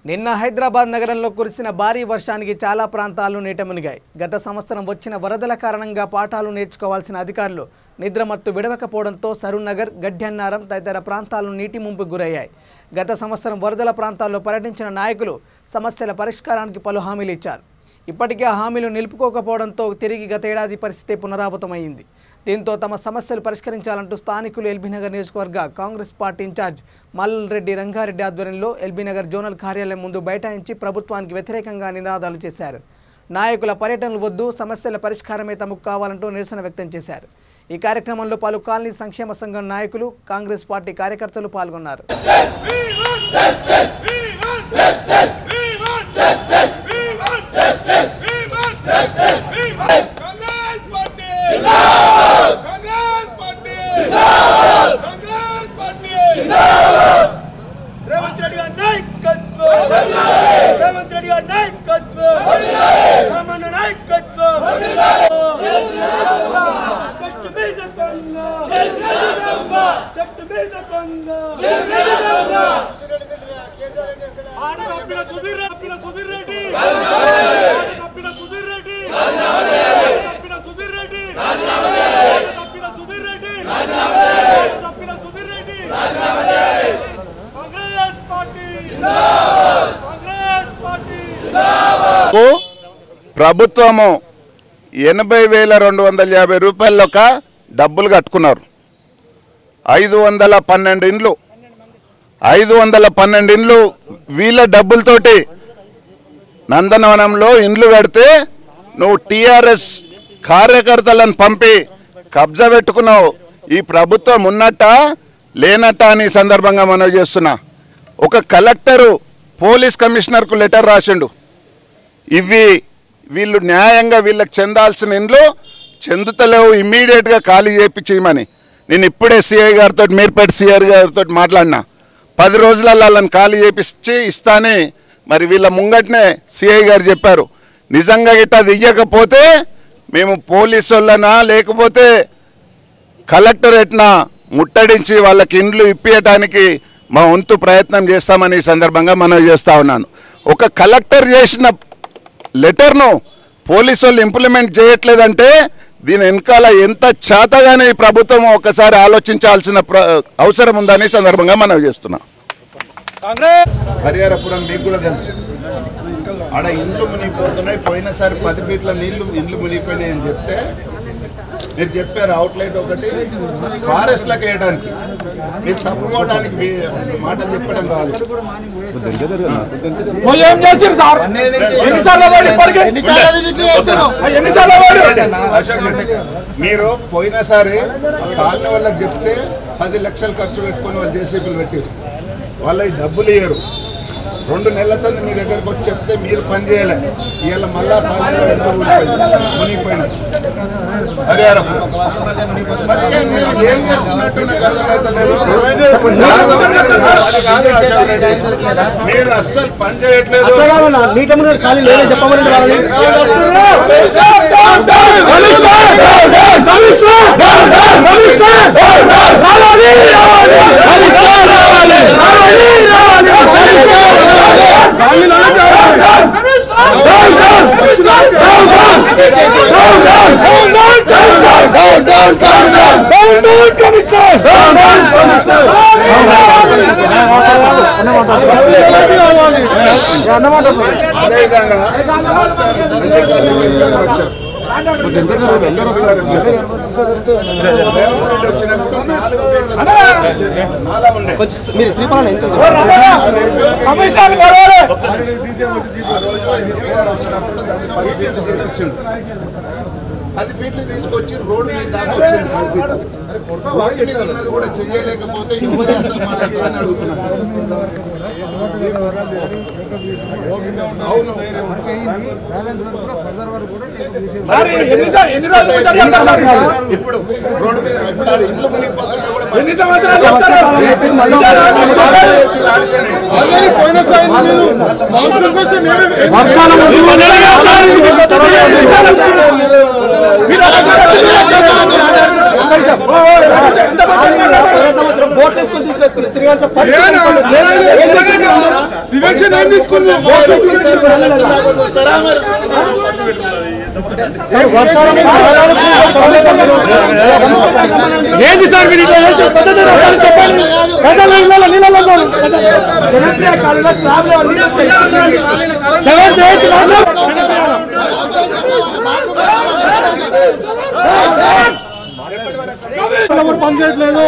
నిన్న హైదరాబాద్ నగరంలో కురిసిన భారీ వర్షానికి చాలా ప్రాంతాలు నీట మునిగాయి. గత సంవత్సరం వచ్చిన వరదల కారణంగా పాఠాలు నేర్చుకోవాల్సిన అధికారులు నిద్రమత్తు విడవకపోవడంతో సరూనగర్, గడ్డెన్నారం తదితర ప్రాంతాలు నీటి ముంపుకు గురయ్యాయి. గత సంవత్సరం వరదల ప్రాంతాల్లో పర్యటించిన నాయకులు సమస్యల పరిష్కారానికి పలు హామీలు ఇచ్చారు. ఇప్పటికే ఆ హామీలు నిలుపుకోకపోవడంతో తిరిగి గత ఏడాది పరిస్థితి పునరావృతమైంది. దీంతో తమ సమస్యలు పరిష్కరించాలంటూ స్థానికులు ఎల్బీనగర్ నియోజకవర్గ కాంగ్రెస్ పార్టీ ఇన్ఛార్జ్ మల్లల్ రెడ్డి రంగారెడ్డి ఆధ్వర్యంలో ఎల్బీనగర్ జోనల్ కార్యాలయం ముందు బైఠాయించి ప్రభుత్వానికి వ్యతిరేకంగా నినాదాలు చేశారు. నాయకుల పర్యటనలు వద్దు, సమస్యల పరిష్కారమే తమకు కావాలంటూ నిరసన వ్యక్తం చేశారు. ఈ కార్యక్రమంలో పలు కాలనీ సంక్షేమ సంఘం నాయకులు, కాంగ్రెస్ పార్టీ కార్యకర్తలు పాల్గొన్నారు. ప్రభుత్వము 80,250 రూపాయలొక డబ్బులు కట్టుకున్నారు. 512 ఇండ్లు 512 ఇండ్లు వీళ్ళ డబ్బులతోటి నందనవనంలో ఇండ్లు కడితే నువ్వు టీఆర్ఎస్ కార్యకర్తలను పంపి కబ్జా పెట్టుకున్నావు. ఈ ప్రభుత్వం ఉన్నట్ట లేనట్ట అని సందర్భంగా మనం చేస్తున్నా. ఒక కలెక్టరు పోలీస్ కమిషనర్కు లెటర్ రాసిండు, వీళ్ళు న్యాయంగా వీళ్ళకి చెందాల్సిన ఇండ్లు చెందుతలేవు, ఇమ్మీడియట్గా ఖాళీ చేయించేయమని. నేను ఇప్పుడే సిఐ గారితో, మీర్పేట సిఐ గారితో మాట్లాడినా. 10 రోజులలో వాళ్ళని ఖాళీ చేయించి ఇస్తానే మరి వీళ్ళ ముంగట్నే సిఐ గారు చెప్పారు. నిజంగా గిట్ట అది ఇయ్యకపోతే మేము పోలీసు వాళ్ళనా లేకపోతే కలెక్టర్ ఎట్నా ముట్టడించి వాళ్ళకి ఇండ్లు ఇప్పించడానికి మా వంతు ప్రయత్నం చేస్తామని ఈ సందర్భంగా మనం చేస్తూ ఉన్నాను. ఒక కలెక్టర్ చేసిన లెటర్ను పోలీసు వాళ్ళు ఇంప్లిమెంట్ చేయట్లేదంటే దీని వెనకాల ఎంత చేతగానే ఈ ప్రభుత్వం ఒకసారి ఆలోచించాల్సిన అవసరం ఉందని సందర్భంగా మనం చేస్తున్నాం. హరిహరపురం మీకు కూడా తెలుసు, ఆడ ఇండ్లు మునిగిపోతున్నాయి. పోయినసారి 10 ఫీట్ల ఇండ్లు మునిగిపోయినాయి అని చెప్తే మీరు చెప్పారు అవుట్లైట్ ఒకటి ఫారెస్ట్లకు వేయడానికి. మీరు తప్పుకోవడానికి మాటలు చెప్పడం కాదు. మీరు పోయినసారి కాలనీ వాళ్ళకి చెప్తే 10 లక్షలు ఖర్చు పెట్టుకుని వాళ్ళు జేసీబీలు పెట్టారు. వాళ్ళకి డబ్బులు ఇయ్యరు. 2 నెలల సంది మీ దగ్గరకు వచ్చి చెప్తే మీరు పని చేయలే. ఇవాళ మళ్ళా మునిగిపోయినది. ఏం చేస్తున్నట్టు నాకు అర్థమవుతలేదు. మీరు అస్సలు పని చేయట్లేదు. వచ్చినప్పుడు 4 మీరు శ్రీపాలన వచ్చినప్పుడు 10 ఫీట్లు చేయించండి. 10 ఫీట్లు తీసుకొచ్చి రోడ్డు మీద దాకా వచ్చింది. 10 ఫీట్లు రోడ్డు మీద ఉన్నది కూడా చెయ్యలేకపోతే ఎవరే అసలు మాట్లాడాలని అడుగుతున్నారు. అవును, ఇప్పుడు రోడ్డు మీద ఇంట్లో మునిగిపోతున్నా కూడా వర్షాల ఏంటి సార్ మీరు ఇట్లా చేసే పద్ధతి చెప్పండి. జనప్రియ కాలంలో స్లాబ్ పని చేయట్లేదు.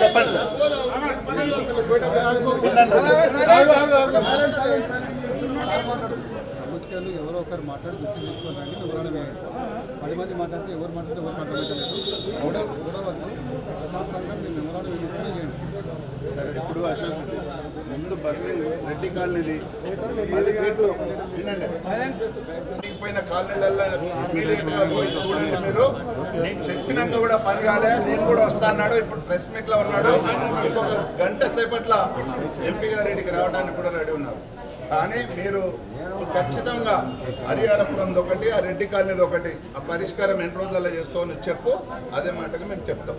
చెప్పండి సార్. సమస్యలు ఎవరో ఒకరు మాట్లాడి దృష్టి తీసుకోవడానికి వివరణ వేయండి. 10 మంది మాట్లాడితే ఎవరు మాట్లాడితే ఎవరికి అర్థమవుతలేదు. గొడవద్దు, ప్రశాంతంగా మీరు వివరణ తీసుకుని చేయండి. సరే, ఇప్పుడు అశోక్ ముందు బర్నింగ్ రెడ్డి కాలనీది 10 ఫీట్లు వినండి. పోయిన కాలనీలలో ఇమీడియట్గా పోయి చూడండి. మీరు నేను చెప్పినాక కూడా పని కాలే, నేను కూడా వస్తా అన్నాడు. ఇప్పుడు ప్రెస్ మీట్లో ఉన్నాడు. ఇంకొక గంట సేపట్లో ఎంపీ గారికి రావడానికి కూడా రెడీ ఉన్నారు. కానీ మీరు ఖచ్చితంగా హరిహరపురంది ఒకటి, ఆ రెడ్డి కాలనీది ఒకటి, ఆ పరిష్కారం ఎన్ని రోజులలో చేస్తామని చెప్పు. అదే మాటగా మేము చెప్తాం.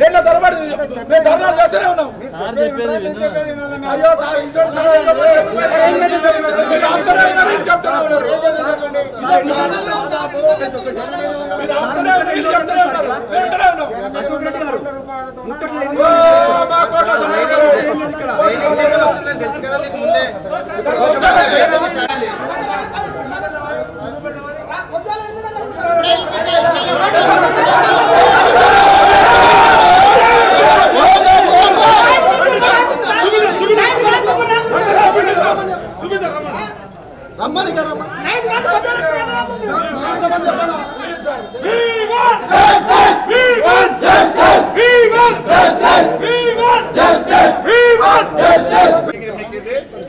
ఏళ్ళ తరబడి మేము ధర్నాలు చేస్తూనే ఉన్నాం. అశోక్ రెడ్డి గారు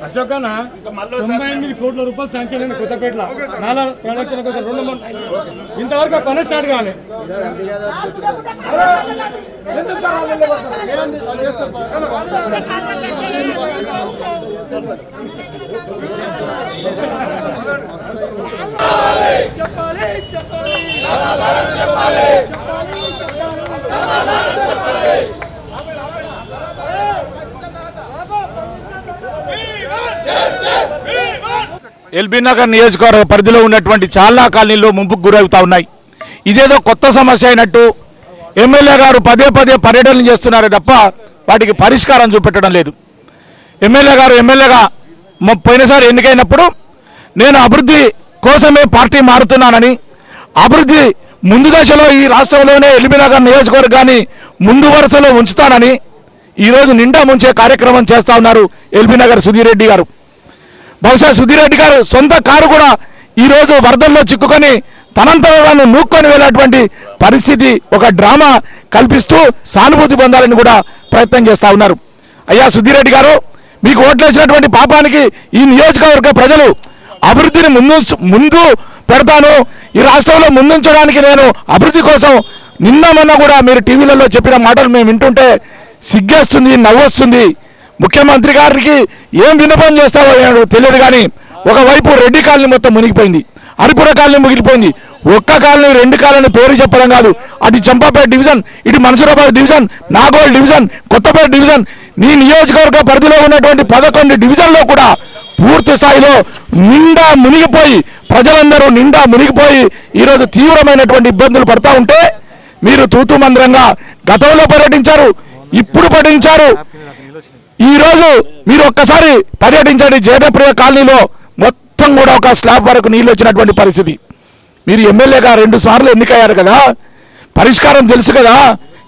అశోక్ అన్న 98 కోట్ల రూపాయలు శాంక్షన్ అయిన కొత్తపేటలో నాలా ప్రొడక్షన్ కోసం 2 మంది ఇంతవరకు పని స్టార్ట్ కావాలి. ఎల్బీ నగర్ నియోజకవర్గ పరిధిలో ఉన్నటువంటి చాలా కాలనీలు ముంపుకు గురవుతా ఉన్నాయి. ఇదేదో కొత్త సమస్య అయినట్టు ఎమ్మెల్యే గారు పదే పదే పర్యటనలు చేస్తున్నారే తప్ప వాటికి పరిష్కారం చూపెట్టడం లేదు. ఎమ్మెల్యే గారు ఎమ్మెల్యేగా పోయినసారి ఎన్నికైనప్పుడు నేను అభివృద్ధి కోసమే పార్టీ మారుతున్నానని, అభివృద్ధి ముందు దశలో ఈ రాష్ట్రంలోనే ఎల్బీ నగర్ నియోజకవర్గాన్ని ముందు వరుసలో ఉంచుతానని ఈరోజు నిండా ముంచే కార్యక్రమం చేస్తూ ఉన్నారు ఎల్బీ నగర్ సుధీర్ రెడ్డి గారు. బహుశా సుధీర్ రెడ్డి గారు సొంత కారు కూడా ఈరోజు వరదల్లో చిక్కుకొని తనంతరాలను నూక్కొని వెళ్ళేటువంటి పరిస్థితి, ఒక డ్రామా కల్పిస్తూ సానుభూతి పొందాలని కూడా ప్రయత్నం చేస్తూ ఉన్నారు. అయ్యా సుధీర్ రెడ్డి గారు, మీకు ఓట్లేసినటువంటి పాపానికి ఈ నియోజకవర్గ ప్రజలు అభివృద్ధిని ముందు పెడతాను, ఈ రాష్ట్రంలో ముందుంచడానికి నేను అభివృద్ధి కోసం నిన్న మొన్న కూడా మీరు టీవీలలో చెప్పిన మాటలు మేము వింటుంటే సిగ్గేస్తుంది, నవ్వొస్తుంది. ముఖ్యమంత్రి గారికి ఏం విన్నపం చేస్తావో తెలియదు కానీ ఒకవైపు రెడ్డి కాలనీ మొత్తం మునిగిపోయింది, హరిపుర కాలనీ మునిగిపోయింది. ఒక్క కాలనీ 2 కాలనీ పేరు చెప్పడం కాదు, అటు చంపాపేట డివిజన్, ఇటు Mansoorabad division, Nagole division, Kothapet division, నీ నియోజకవర్గ పరిధిలో ఉన్నటువంటి 11 డివిజన్లో కూడా పూర్తి స్థాయిలో నిండా మునిగిపోయి ప్రజలందరూ నిండా మునిగిపోయి ఈరోజు తీవ్రమైనటువంటి ఇబ్బందులు పడతా ఉంటే మీరు తూతూ మందిరంగా గతంలో పర్యటించారు, ఇప్పుడు పర్యటించారు. ఈరోజు మీరు ఒక్కసారి పర్యటించండి. జయప్రియ కాలనీలో మొత్తం కూడా ఒక స్లాబ్ వరకు నీళ్ళు వచ్చినటువంటి పరిస్థితి. మీరు ఎమ్మెల్యేగా 2 సార్లు ఎన్నికయ్యారు కదా, పరిష్కారం తెలుసు కదా,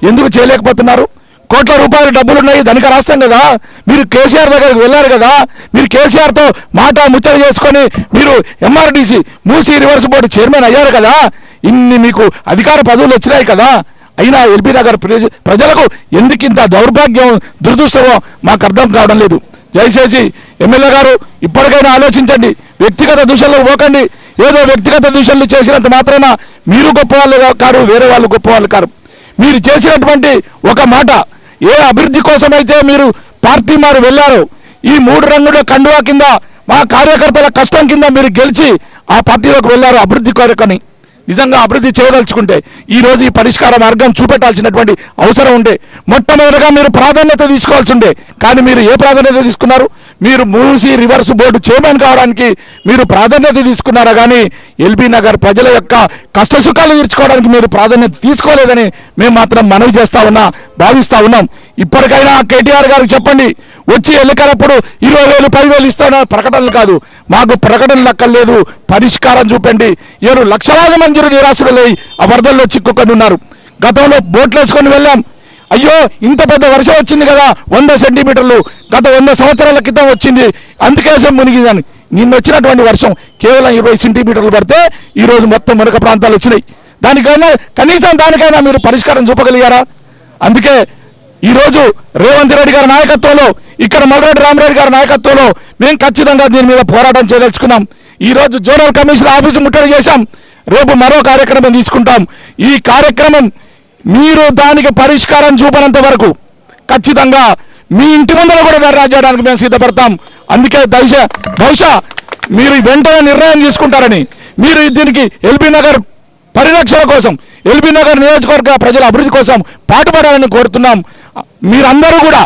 ఎందుకు చేయలేకపోతున్నారు? కోట్ల రూపాయల డబ్బులు ఉన్నాయి, ధనిక రాష్ట్రం కదా. మీరు కేసీఆర్ దగ్గరికి వెళ్ళారు కదా, మీరు కేసీఆర్తో మాట ముచ్చట చేసుకొని మీరు ఎంఆర్డీసీ మూసీ రివర్స్ బోర్డు చైర్మన్ అయ్యారు కదా, ఇన్ని మీకు అధికార పదవులు వచ్చినాయి కదా, అయినా ఎల్బీ నగర్ ప్రజలకు ఎందుకింత దౌర్భాగ్యం దురదృష్టమో మాకు అర్థం కావడం లేదు. దయచేసి ఎమ్మెల్యే గారు ఇప్పటికైనా ఆలోచించండి, వ్యక్తిగత దూషణలకు పోకండి. ఏదో వ్యక్తిగత దూషణలు చేసినంత మాత్రాన మీరు గొప్పవాళ్ళు కారు, వేరే వాళ్ళు గొప్పవాళ్ళు కారు. మీరు చేసినటువంటి ఒక మాట, ఏ అభివృద్ధి కోసమైతే మీరు పార్టీ మారు వెళ్ళారో, ఈ 3 రంగుల కండువా కింద మా కార్యకర్తల కష్టం కింద మీరు గెలిచి ఆ పార్టీలోకి వెళ్ళారు అభివృద్ధి కోరికని. నిజంగా అభివృద్ధి చేయదలుచుకుంటే ఈరోజు ఈ పరిష్కార మార్గం చూపెట్టాల్సినటువంటి అవసరం ఉండే. మొట్టమొదటిగా మీరు ప్రాధాన్యత తీసుకోవాల్సి ఉండే, కానీ మీరు ఏ ప్రాధాన్యత తీసుకున్నారు? మీరు మూసీ రివర్స్ బోర్డు చైర్మన్ కావడానికి మీరు ప్రాధాన్యత తీసుకున్నారా, కానీ ఎల్బీ నగర్ ప్రజల యొక్క కష్టసుఖాలు తీర్చుకోవడానికి మీరు ప్రాధాన్యత తీసుకోలేదని మేము మాత్రం మనవి భావిస్తా ఉన్నాం. ఇప్పటికైనా కేటీఆర్ గారికి చెప్పండి, వచ్చి ఎన్నికలప్పుడు 20,000 10,000 ఇస్తాన ప్రకటనలు కాదు, మాకు ప్రకటనలు అక్కర్లేదు, పరిష్కారం చూపండి. 7 లక్షలాది మంది నిరాశలై ఆ వరదల్లో చిక్కుకొని ఉన్నారు. గతంలో బోట్లు వేసుకొని వెళ్ళాం, అయ్యో ఇంత పెద్ద వర్షం వచ్చింది కదా, 100 సెంటీమీటర్లు గత 100 సంవత్సరాల క్రితం వచ్చింది, అందుకేసం మునిగిందని. నిన్న వచ్చినటువంటి వర్షం కేవలం 20 సెంటీమీటర్లు పడితే ఈరోజు మొత్తం మునక ప్రాంతాలు వచ్చినాయి. దానికైనా కనీసం దానికైనా మీరు పరిష్కారం చూపగలిగారా? అందుకే ఈరోజు రేవంత్ రెడ్డి గారి నాయకత్వంలో, ఇక్కడ మల్రెడ్డి రామరెడ్డి గారి నాయకత్వంలో మేము ఖచ్చితంగా దీని మీద పోరాటం చేయదలుచుకున్నాం. ఈరోజు జోనల్ కమిషనర్ ఆఫీసు ముట్టడి చేశాం, రేపు మరో కార్యక్రమం తీసుకుంటాం. ఈ కార్యక్రమం మీరు దానికి పరిష్కారం చూపనంత వరకు ఖచ్చితంగా మీ ఇంటి ముందర కూడా ధర్నా చేయడానికి మేము సిద్ధపడతాం. అందుకే బహుశా మీరు వెంటనే నిర్ణయం తీసుకుంటారని, మీరు దీనికి ఎల్బీ నగర్ పరిరక్షణ కోసం, ఎల్బీ నగర్ నియోజకవర్గ ప్రజల అభివృద్ధి కోసం పాటుపడాలని కోరుతున్నాం. మీరందరూ కూడా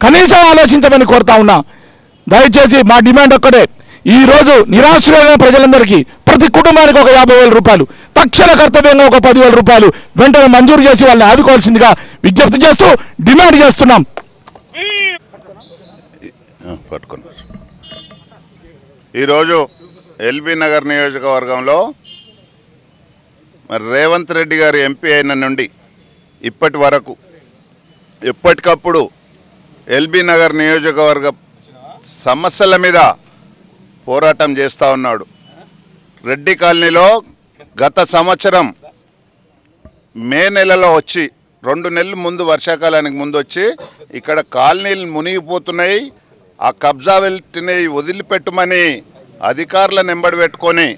కనీసం ఆలోచించమని కోరుతా ఉన్నా. దయచేసి మా డిమాండ్ ఒక్కటే, ఈరోజు నిరాశ్రయమైన ప్రజలందరికీ ప్రతి కుటుంబానికి ఒక 50,000 రూపాయలు, తక్షణ కర్తవ్యంగా ఒక 10,000 రూపాయలు వెంటనే మంజూరు చేసి వాళ్ళని ఆదుకోవాల్సిందిగా విజ్ఞప్తి చేస్తూ డిమాండ్ చేస్తున్నాం. ఈరోజు ఎల్బీ నగర్ నియోజకవర్గంలో మరి రేవంత్ రెడ్డి గారు ఎంపీ అయిన నుండి ఇప్పటి వరకు ఎప్పటికప్పుడు ఎల్బీ నగర్ నియోజకవర్గ సమస్యల మీద పోరాటం చేస్తూ ఉన్నాడు. రెడ్డి కాలనీలో గత సంవత్సరం మే నెలలో వచ్చి 2 నెలల ముందు, వర్షాకాలానికి ముందు వచ్చి ఇక్కడ కాలనీలు మునిగిపోతున్నాయి, ఆ కబ్జా వెళ్తున్నాయి, వదిలిపెట్టమని అధికారులను వెంబడి పెట్టుకొని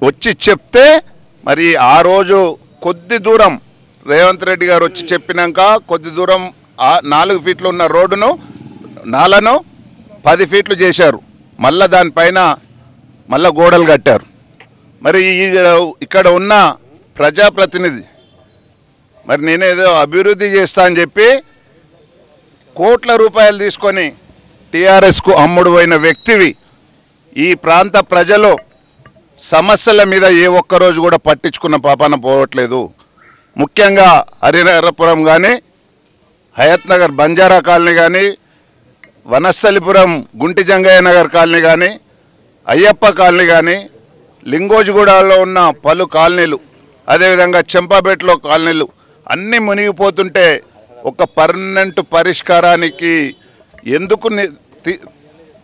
వచ్చి చెప్తే, మరి ఆ రోజు కొద్ది దూరం రేవంత్ రెడ్డి గారు వచ్చి చెప్పినాక కొద్ది దూరం 4 ఫీట్లు ఉన్న రోడ్డును నాలను 10 ఫీట్లు చేశారు. మళ్ళా దానిపైన మళ్ళా గోడలు కట్టారు. మరి ఇక్కడ ఉన్న ప్రజాప్రతినిధి మరి నేనేదో అభివృద్ధి చేస్తా అని చెప్పి కోట్ల రూపాయలు తీసుకొని టీఆర్ఎస్కు అమ్ముడు పోయిన వ్యక్తివి. ఈ ప్రాంత ప్రజలు సమస్యల మీద ఏ ఒక్కరోజు కూడా పట్టించుకున్న పాపాన పోవట్లేదు. ముఖ్యంగా హరిహరపురం కానీ, హయత్ నగర్ బంజారా కాలనీ కానీ, వనస్థలిపురం గుంటి జంగయ్య నగర్ కాలనీ కానీ, అయ్యప్ప కాలనీ కానీ, లింగోజిగూడలో ఉన్న పలు కాలనీలు, అదేవిధంగా చెంపాపేటలో కాలనీలు అన్నీ మునిగిపోతుంటే ఒక పర్మనెంట్ పరిష్కారానికి ఎందుకు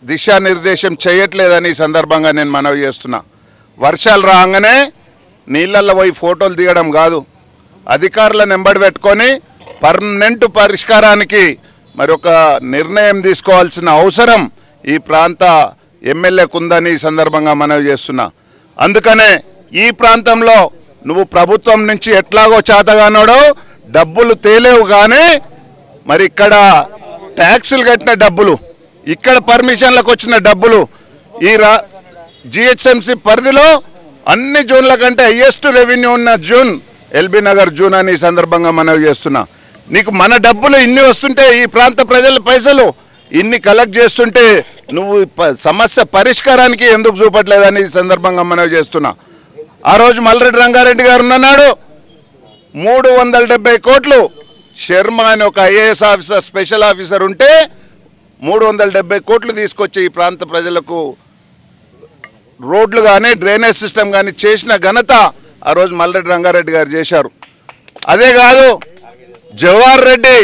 దిశానిర్దేశం చేయట్లేదని ఈ సందర్భంగా నేను మనవి చేస్తున్నా. వర్షాలు రాగానే నీళ్ళల్లో పోయి ఫోటోలు దిగడం కాదు, అధికారులను వెంబడి పెట్టుకొని పర్మనెంట్ పరిష్కారానికి మరి ఒక నిర్ణయం తీసుకోవాల్సిన అవసరం ఈ ప్రాంత ఎమ్మెల్యేకు ఉందని ఈ సందర్భంగా మనవి చేస్తున్నా. అందుకనే ఈ ప్రాంతంలో నువ్వు ప్రభుత్వం నుంచి ఎట్లాగో చేతగానోడో డబ్బులు తేలేవు, కానీ మరి ఇక్కడ ట్యాక్సులు కట్టిన డబ్బులు, ఇక్కడ పర్మిషన్లకు వచ్చిన డబ్బులు, ఈ జిహెచ్ఎంసీ పరిధిలో అన్ని జూన్ల కంటే హైయెస్ట్ రెవెన్యూ ఉన్న జూన్ ఎల్బీ నగర్ జూన్ అని ఈ సందర్భంగా మనవి చేస్తున్నా. నీకు మన డబ్బులు ఇన్ని వస్తుంటే, ఈ ప్రాంత ప్రజల పైసలు ఇన్ని కలెక్ట్ చేస్తుంటే నువ్వు సమస్య పరిష్కారానికి ఎందుకు చూపట్లేదని ఈ సందర్భంగా మనవి చేస్తున్నా. ఆ రోజు మల్రెడ్డి రంగారెడ్డి గారు ఉన్నాడు, 370 కోట్లు శర్మ అని ఒక ఐఏఎస్ ఆఫీసర్, స్పెషల్ ఆఫీసర్ ఉంటే 370 కోట్లు తీసుకొచ్చి ఈ ప్రాంత ప్రజలకు రోడ్లు కానీ డ్రైనేజ్ సిస్టమ్ కానీ చేసిన ఘనత ఆ రోజు మల్రెడ్డి రంగారెడ్డి గారు చేశారు. అదే కాదు, జవహర్ రెడ్డి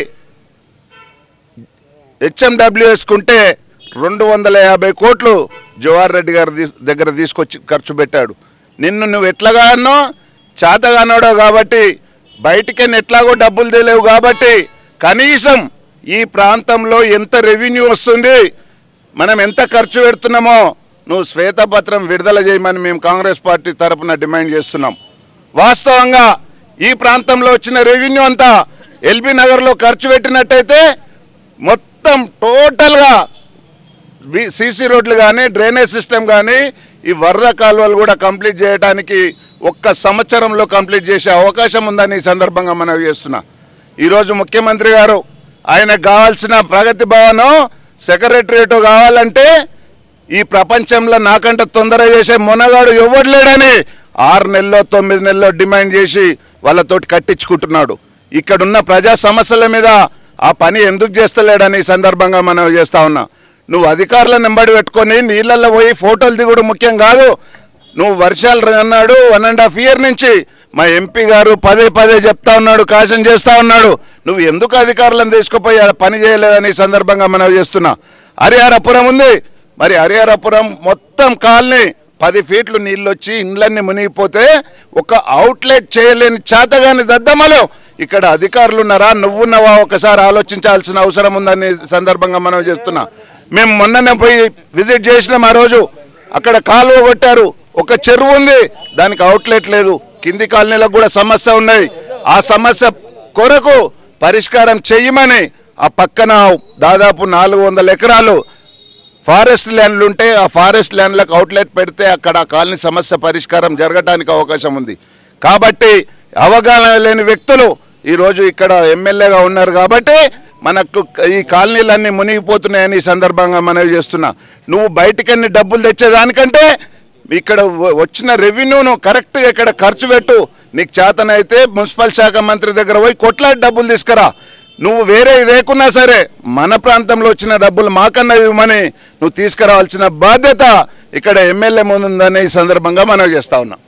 హెచ్ఎండబ్ల్యూఎస్కుంటే 250 కోట్లు జవహర్ రెడ్డి గారి దగ్గర తీసుకొచ్చి ఖర్చు పెట్టాడు. నువ్వు ఎట్లాగానో చేతగానోడో కాబట్టి బయటికి ఎట్లాగో డబ్బులు తెలియవు కాబట్టి కనీసం ఈ ప్రాంతంలో ఎంత రెవెన్యూ వస్తుంది, మనం ఎంత ఖర్చు పెడుతున్నామో నువ్వు శ్వేతపత్రం విడుదల చేయమని మేము కాంగ్రెస్ పార్టీ తరఫున డిమాండ్ చేస్తున్నాం. వాస్తవంగా ఈ ప్రాంతంలో వచ్చిన రెవెన్యూ అంతా ఎల్బీ నగర్లో ఖర్చు పెట్టినట్టయితే మొత్తం టోటల్గా సీసీ రోడ్లు కానీ డ్రైనేజ్ సిస్టమ్ కానీ ఈ వరద కాలువలు కూడా కంప్లీట్ చేయడానికి 1 సంవత్సరంలో కంప్లీట్ చేసే అవకాశం ఉందని ఈ సందర్భంగా మనవి చేస్తున్నా. ఈరోజు ముఖ్యమంత్రి గారు ఆయనకు కావాల్సిన ప్రగతి భవనం సెక్రటరియట్ కావాలంటే ఈ ప్రపంచంలో నాకంటే తొందర చేసే మొనగాడు ఎవరు లేడని 6 నెలల్లో 9 నెలల్లో డిమాండ్ చేసి వాళ్ళతోటి కట్టించుకుంటున్నాడు. ఇక్కడున్న ప్రజా సమస్యల మీద ఆ పని ఎందుకు చేస్తలేడని ఈ సందర్భంగా మనం చేస్తా ఉన్నా. నువ్వు అధికారులను వెంబడి పెట్టుకొని నీళ్ళల్లో పోయి ఫోటోలు దిగుడు ముఖ్యం కాదు. నువ్వు వర్షాలు అన్నాడు 1.5 ఇయర్ నుంచి మా ఎంపీ గారు పదే చెప్తా ఉన్నాడు, కాషన్ చేస్తూ ఉన్నాడు. నువ్వు ఎందుకు అధికారులను తీసుకుపోయి పని చేయలేదని సందర్భంగా మనం చేస్తున్నా. హరిహరపురం ఉంది, మరి హరిహరపురం మొత్తం కాలనీ 10 ఫీట్లు నీళ్ళు వచ్చి ఇండ్లన్నీ మునిగిపోతే ఒక అవుట్లెట్ చేయలేని చేతగాని దద్దమ్మలు ఇక్కడ అధికారులు ఉన్నారా, నువ్వున్నావా ఒకసారి ఆలోచించాల్సిన అవసరం ఉందని సందర్భంగా మనం చేస్తున్నా. మేము మొన్ననే పోయి విజిట్ చేసినాం. ఆ రోజు అక్కడ కాలువ కొట్టారు, ఒక చెరువు ఉంది, దానికి అవుట్లెట్ లేదు. కింది కాలనీలకు కూడా సమస్య ఉన్నాయి. ఆ సమస్య కొరకు పరిష్కారం చేయమని ఆ పక్కన దాదాపు 400 ఎకరాలు ఫారెస్ట్ ల్యాండ్లు ఉంటే ఆ ఫారెస్ట్ ల్యాండ్లకు అవుట్లెట్ పెడితే అక్కడ కాలనీ సమస్య పరిష్కారం జరగడానికి అవకాశం ఉంది. కాబట్టి అవగాహన లేని వ్యక్తులు ఈరోజు ఇక్కడ ఎమ్మెల్యేగా ఉన్నారు కాబట్టి మనకు ఈ కాలనీలన్నీ మునిగిపోతున్నాయని ఈ సందర్భంగా మనవి చేస్తున్నా. నువ్వు బయటికన్నీ డబ్బులు తెచ్చేదానికంటే ఇక్కడ వచ్చిన రెవెన్యూను కరెక్ట్గా ఇక్కడ ఖర్చు పెట్టు. నీకు చేతనైతే మున్సిపల్ శాఖ మంత్రి దగ్గర పోయి కొట్లాడి డబ్బులు తీసుకురా. నువ్వు వేరే లేకున్నా సరే మన ప్రాంతంలో వచ్చిన డబ్బులు మాకన్నా ఇవ్వమని నువ్వు తీసుకురావాల్సిన బాధ్యత ఇక్కడ ఎమ్మెల్యే ముందుందని ఈ సందర్భంగా మనవి చేస్తా ఉన్నా.